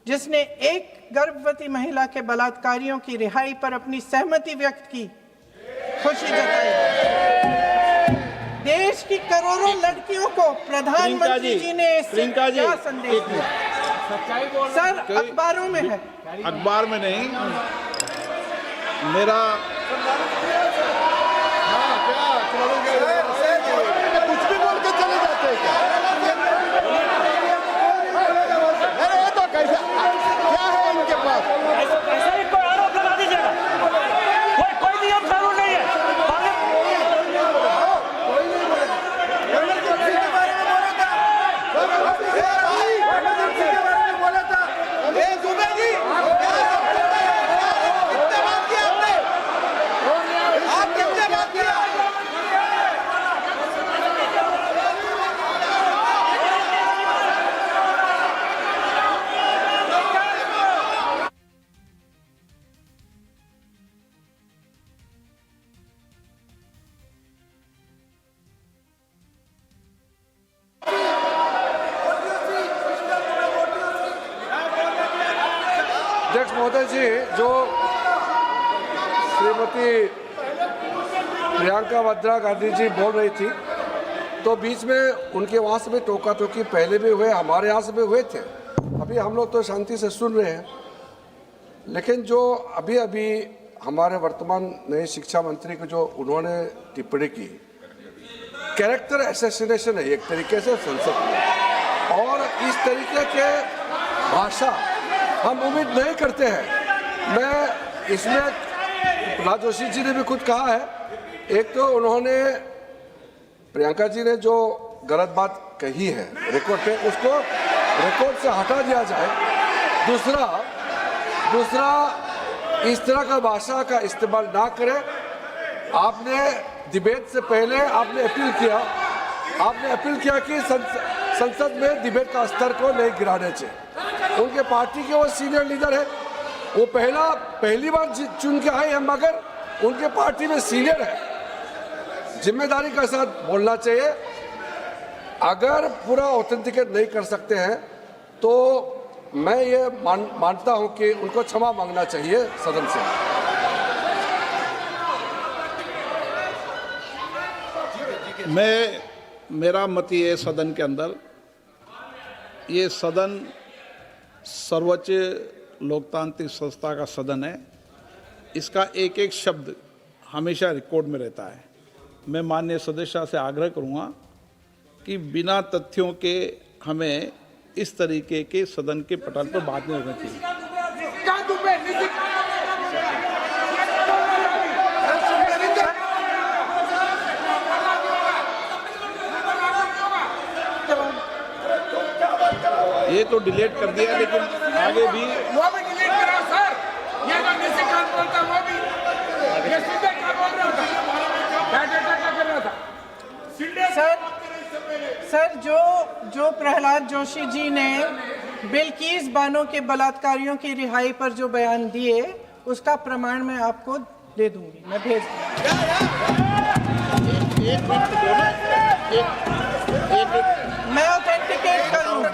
जिसने एक गर्भवती महिला के बलात्कारियों की रिहाई पर अपनी सहमति व्यक्त की, खुशी जताई। देश की करोड़ों लड़कियों को प्रधानमंत्री जी ने क्या संदेश दिया? सर, अखबारों में है। अखबार में नहीं, मेरा कुछ भी बोल के चले जाते हैं क्या? अरे ये तो कैसा क्या है इनके पास? ऐसा ही कोई आरोप लगा दीजिएगा। कोई नियम कानून नहीं है। अध्यक्ष महोदय जी, जो श्रीमती प्रियंका वाड्रा गांधी जी बोल रही थी, तो बीच में उनके वहाँ से भी टोका टोकी पहले भी हुए, हमारे यहाँ से भी हुए थे। अभी हम लोग तो शांति से सुन रहे हैं, लेकिन जो अभी अभी हमारे वर्तमान नए शिक्षा मंत्री को जो उन्होंने टिप्पणी की, कैरेक्टर असैसिनेशन है एक तरीके से संसद में, और इस तरीके के भाषा हम उम्मीद नहीं करते हैं। मैं इसमें प्रहलाद जोशी जी ने भी खुद कहा है, एक तो उन्होंने प्रियंका जी ने जो गलत बात कही है रिकॉर्ड पे, उसको रिकॉर्ड से हटा दिया जाए। दूसरा इस तरह का भाषा का इस्तेमाल ना करें। आपने डिबेट से पहले आपने अपील किया कि संसद में डिबेट का स्तर को नहीं गिराने चाहिए। उनके पार्टी के वो सीनियर लीडर है, वो पहली बार चुन के आए हैं, मगर उनके पार्टी में सीनियर है, जिम्मेदारी के साथ बोलना चाहिए। अगर पूरा ऑथेंटिकेट नहीं कर सकते हैं तो मैं ये मानता हूं कि उनको क्षमा मांगना चाहिए सदन से। मेरा मत ये सदन के अंदर, ये सदन सर्वोच्च लोकतांत्रिक संस्था का सदन है, इसका एक एक शब्द हमेशा रिकॉर्ड में रहता है। मैं माननीय सदस्य से आग्रह करूंगा कि बिना तथ्यों के हमें इस तरीके के सदन के पटल पर बात नहीं होनी चाहिए। ये तो डिलीट कर दिया, लेकिन आगे भी वो भी डिलीट करा सर। ये जो निशिकांत बोलता वो भी ये सीधे क्या बोल रहा था, क्या कर रहा था सर, जो प्रहलाद जोशी जी ने बिल्किस बानो के बलात्कारियों की रिहाई पर जो बयान दिए, उसका प्रमाण मैं आपको दे दूंगी, मैं भेज दूंगी। मैं ऑथेंटिकेट कर लूंगा।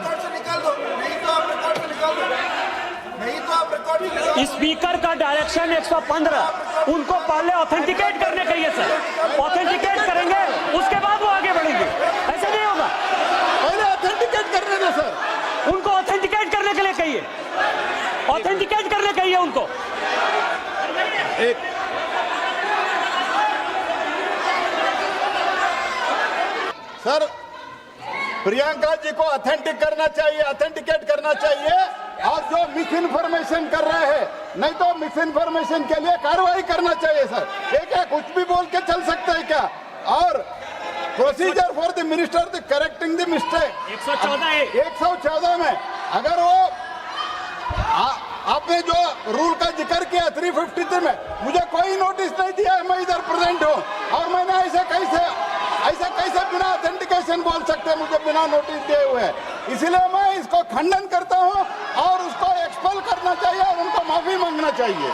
स्पीकर का डायरेक्शन 115, उनको पहले ऑथेंटिकेट करने का है सर। ऑथेंटिकेट करेंगे, उसके बाद वो आगे बढ़ेंगे। ऐसा नहीं होगा, पहले ऑथेंटिकेट करने दो सर। उनको ऑथेंटिकेट करने के लिए कहिए, ऑथेंटिकेट करने कहिए उनको। सर, प्रियंका जी को ऑथेंटिकेट करना चाहिए, और जो मिस इन्फॉर्मेशन कर रहे हैं, नहीं तो मिस इन्फॉर्मेशन के लिए कार्रवाई करना चाहिए सर। ये क्या कुछ भी बोल के चल सकते हैं क्या? और procedure for the minister the correcting the mistake 114 में अगर वो आपने जो रूल का जिक्र किया 353 में, मुझे कोई नोटिस नहीं दिया है, मैं इधर प्रेजेंट हूँ, और मैंने ऐसे कैसे बिना ऑथेंटिकेशन बोल सकते हैं, मुझे बिना नोटिस दिए हुए। इसलिए मैं इसको खंडन करता हूं और उसको एक्सपेल करना चाहिए और उनको माफी मांगना चाहिए।